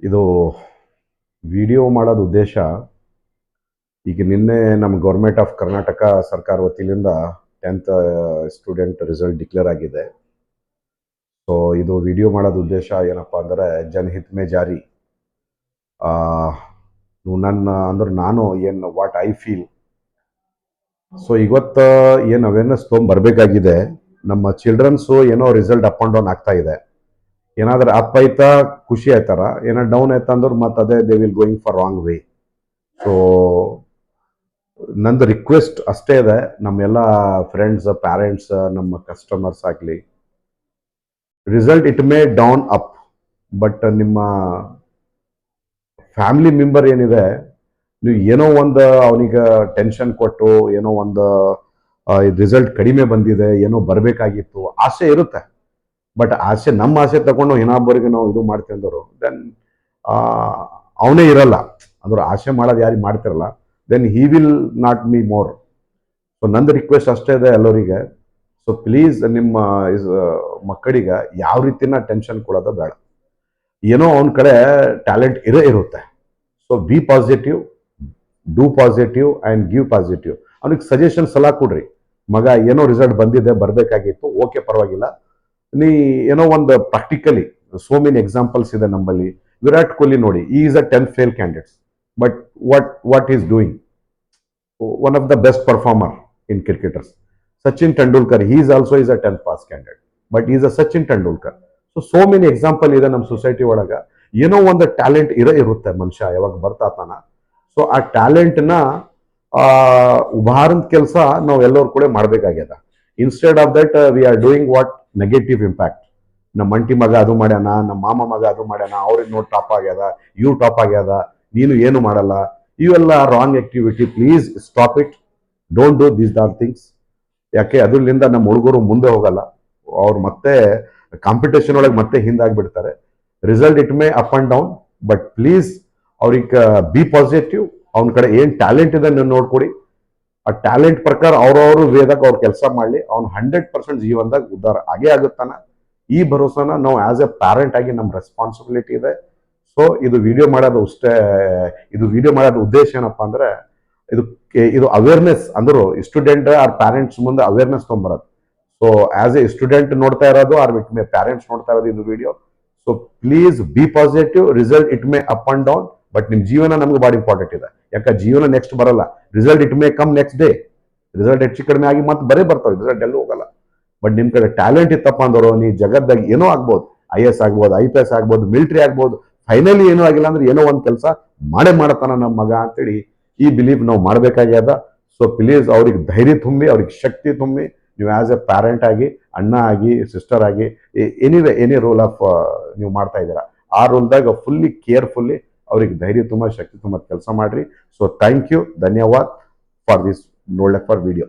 ಇದು ವಿಡಿಯೋ ಮಾಡೋದು ಉದ್ದೇಶ ಈಗ ನಿನ್ನೆ ನಮ್ಮ ಗೌರ್ಮೆಂಟ್ ಆಫ್ ಕರ್ನಾಟಕ ಸರ್ಕಾರ ವತಿಯಿಂದ 10th ಸ್ಟೂಡೆಂಟ್ ರಿಸಲ್ಟ್ ಡಿಕ್ಲೇರ್ ಆಗಿದೆ. ಸೊ ಇದು ವಿಡಿಯೋ ಮಾಡೋದು ಉದ್ದೇಶ ಏನಪ್ಪ ಅಂದರೆ ಜನಹಿತ್ ಮೇ ಜಾರಿ. ನನ್ನ ಅಂದ್ರೆ ನಾನು ಏನು ವಾಟ್ ಐ ಫೀಲ್. ಸೊ ಇವತ್ತು ಏನು ಅವೇರ್ನೆಸ್ ತೊಗೊಂಬರ್ಬೇಕಾಗಿದೆ. ನಮ್ಮ ಚಿಲ್ಡ್ರನ್ಸು ಏನೋ ರಿಸಲ್ಟ್ ಅಪ್ ಆ್ಯಂಡ್ ಡೌನ್ ಆಗ್ತಾ ಇದೆ. ಏನಾದರೂ ಅಪ್ ಆಯ್ತಾ ಖುಷಿ ಆಯ್ತಾರ, ಏನೋ ಡೌನ್ ಆಯ್ತಾ ಅಂದ್ರೆ ಮತ್ತೆ ಅದೇ they will going for wrong way. So ನಂದು ರಿಕ್ವೆಸ್ಟ್ ಅಷ್ಟೇ ಇದೆ, ನಮ್ಮೆಲ್ಲ ಫ್ರೆಂಡ್ಸ್, ಪ್ಯಾರೆಂಟ್ಸ್, ನಮ್ಮ ಕಸ್ಟಮರ್ಸ್ ಆಗಲಿ, result it May down up, but ನಿಮ್ಮ ಫ್ಯಾಮಿಲಿ ಮೆಂಬರ್ ಏನಿದೆ, ನೀವು ಏನೋ ಒಂದು ಅವನಿಗೆ ಟೆನ್ಷನ್ ಕೊಟ್ಟು ಏನೋ ಒಂದು ರಿಸಲ್ಟ್ ಕಡಿಮೆ ಬಂದಿದೆ, ಏನೋ ಬರಬೇಕಾಗಿತ್ತು, ಆಸೆ ಇರುತ್ತೆ. ಬಟ್ ಆಸೆ, ನಮ್ಮ ಆಸೆ ತಗೊಂಡು ಇನ್ನೊಬ್ಬರಿಗೆ ನಾವು ಇದು ಮಾಡ್ತೀವಿ ಅಂದರು, ದೆನ್ ಅವನೇ ಇರಲ್ಲ. ಅಂದ್ರೆ ಆಸೆ ಮಾಡೋದು ಯಾರಿಗೆ ಮಾಡ್ತಿರಲ್ಲ, then he will not me more. So ನಂದು ರಿಕ್ವೆಸ್ಟ್ ಅಷ್ಟೇ ಇದೆ ಎಲ್ಲರಿಗೆ. ಸೊ ಪ್ಲೀಸ್ ನಿಮ್ಮ ಮಕ್ಕಳಿಗೆ ಯಾವ ರೀತಿನ ಟೆನ್ಷನ್ ಕೊಡೋದು ಬೇಡ. ಏನೋ ಅವನ ಕಡೆ ಟ್ಯಾಲೆಂಟ್ ಇರುತ್ತೆ. So B positive, do positive and give positive. ಅವನಿಗೆ ಸಜೆಷನ್ ಸಲಹೆ ಕೊಡ್ರಿ. ಮಗ ಏನೋ ರಿಸಲ್ಟ್ ಬಂದಿದೆ, ಬರಬೇಕಾಗಿತ್ತು, ಓಕೆ ಪರವಾಗಿಲ್ಲ. ನೀ ಏನೋ ಒಂದು ಪ್ರಾಕ್ಟಿಕಲಿ ಸೋ ಮೆನಿ ಎಕ್ಸಾಂಪಲ್ಸ್ ಇದೆ ನಮ್ಮಲ್ಲಿ. ವಿರಾಟ್ ಕೊಹ್ಲಿ ನೋಡಿ, ಈ is a 10th fail candidates, but what is doing one of the best performer in cricketers. Sachin Tendulkar, he is also is a 10th pass candidate, but he is a Sachin Tendulkar. So many example ಇದೆ ನಮ್ಮ society ಒಳಗೆ. ಏನೋ ಒಂದು talent ಇರುತ್ತೆ ಮನುಷ್ಯ ಯಾವಾಗ ಬರ್ತಾತಾನ. So ಆ ಟ್ಯಾಲೆಂಟ್ನ ಉಭಾರಂತ ಕೆಲಸ ನಾವು ಎಲ್ಲರೂ ಕೂಡ ಮಾಡಬೇಕಾಗ್ಯದ. Instead of that we are doing what negative impact. ನಮ್ಮ ಅಂಟಿ ಮಗ ಅದು ಮಾಡ್ಯಾನ, ನಮ್ಮ ಮಾಮ ಮಗ ಅದು ಮಾಡ್ಯಾನ, ಅವ್ರಿಗೆ ನೋಡಿ ಟಾಪ್ ಆಗ್ಯದ, ಇವ್ ಟಾಪ್ ಆಗ್ಯದ, ನೀನು ಏನು ಮಾಡಲ್ಲ, ಇವೆಲ್ಲ wrong activity. Please stop it, don't do these are things. ಯಾಕೆ ಅದರಿಂದ ನಮ್ಮ ಹುಡುಗರು ಮುಂದೆ ಹೋಗಲ್ಲ, ಅವ್ರು ಮತ್ತೆ ಕಾಂಪಿಟೇಷನ್ ಒಳಗೆ ಮತ್ತೆ ಹಿಂದಾಗ್ಬಿಡ್ತಾರೆ. Result it may up and down, but please ಅವ್ರಿಗೆ ಬಿ ಪಾಸಿಟಿವ್. ಅವನ ಕಡೆ ಏನು ಟ್ಯಾಲೆಂಟ್ ಇದೆ ನೀವು ನೋಡ್ಕೊಡಿ. ಆ ಟ್ಯಾಲೆಂಟ್ ಪ್ರಕಾರ ಅವ್ರವ್ರು ವೇದಾಗ ಅವ್ರು ಕೆಲಸ ಮಾಡಲಿ, ಅವ್ನು 100% ಜೀವನದಾಗ ಉದ್ಧಾರ ಆಗೇ ಆಗುತ್ತಾನ. ಈ ಭರೋಸಾನ ನಾವು ಆಸ್ ಎ ಪ್ಯಾರೆಂಟ್ ಆಗಿ ನಮ್ಮ ರೆಸ್ಪಾನ್ಸಿಬಿಲಿಟಿ ಇದೆ. ಸೊ ಇದು ವಿಡಿಯೋ ಮಾಡೋದು ಉದ್ದೇಶ ಏನಪ್ಪಾ ಅಂದ್ರೆ, ಇದು ಅವೇರ್ನೆಸ್ ಅಂದ್ರು ಸ್ಟೂಡೆಂಟ್ ಆರ್ ಪ್ಯಾರೆಂಟ್ಸ್ ಮುಂದೆ ಅವೇರ್ನೆಸ್ ತೊಗೊಂಬರೋದು. ಸೊ ಆಸ್ ಎ ಸ್ಟೂಡೆಂಟ್ ನೋಡ್ತಾ ಇರೋದು ಆರ್ ಇಟ್ ಮೇ ಪ್ಯಾರೆಂಟ್ಸ್ ನೋಡ್ತಾ ಇರೋದು ಇದು video. So please be positive. Result it may up and down, but ನಿಮ್ ಜೀವನ ನಮ್ಗೆ ಭಾಳ ಇಂಪಾರ್ಟೆಂಟ್ ಇದೆ. ಯಾಕೆ ಜೀವನ ನೆಕ್ಸ್ಟ್ ಬರಲ್ಲ. Result it may come next day. Result ಹೆಚ್ಚು ಕಡಿಮೆ ಆಗಿ ಮತ್ತೆ ಬರ್ತಾವೆ, ರಿಸಲ್ಟ್ ಎಲ್ಲೂ ಹೋಗಲ್ಲ. ಬಟ್ ನಿಮ್ ಕಡೆ ಟ್ಯಾಲೆಂಟ್ ಇತ್ತಪ್ಪ ಅಂದವರು ನೀ ಜಗತ್ತಾಗ ಏನೋ ಆಗ್ಬೋದು. IAS ಆಗ್ಬೋದು, IPS ಆಗ್ಬೋದು, ಮಿಲಿಟರಿ ಆಗ್ಬೋದು. ಫೈನಲಿ ಏನೂ ಆಗಿಲ್ಲ ಅಂದ್ರೆ ಏನೋ ಒಂದು ಕೆಲಸ ಮಾಡತಾನ ನಮ್ಮ ಮಗ ಅಂತೇಳಿ ಈ ಬಿಲೀವ್ ನಾವು ಮಾಡಬೇಕಾಗ್ಯದ. ಸೊ ಪ್ಲೀಸ್ ಅವ್ರಿಗೆ ಧೈರ್ಯ ತುಂಬಿ, ಅವ್ರಿಗೆ ಶಕ್ತಿ ತುಂಬಿ, ನೀವು ಆಸ್ ಎ ಪ್ಯಾರೆಂಟ್ ಆಗಿ, ಅಣ್ಣ ಆಗಿ, ಸಿಸ್ಟರ್ ಆಗಿ, ಎನಿ ರೋಲ್ ಆಫ್ ನೀವು ಮಾಡ್ತಾ ಇದ್ದೀರಾ, ಆ ರೋಲ್ದಾಗ ಫುಲ್ಲಿ ಕೇರ್ಫುಲ್ಲಿ ಅವ್ರಿಗೆ ಧೈರ್ಯ ತುಂಬ, ಶಕ್ತಿ ತುಂಬ ಕೆಲಸ ಮಾಡ್ರಿ. ಸೊ ಥ್ಯಾಂಕ್ ಯು, ಧನ್ಯವಾದ ಫಾರ್ ದಿಸ್ ನೋಡ್ಲಕ್ ಫಾರ್ ವಿಡಿಯೋ.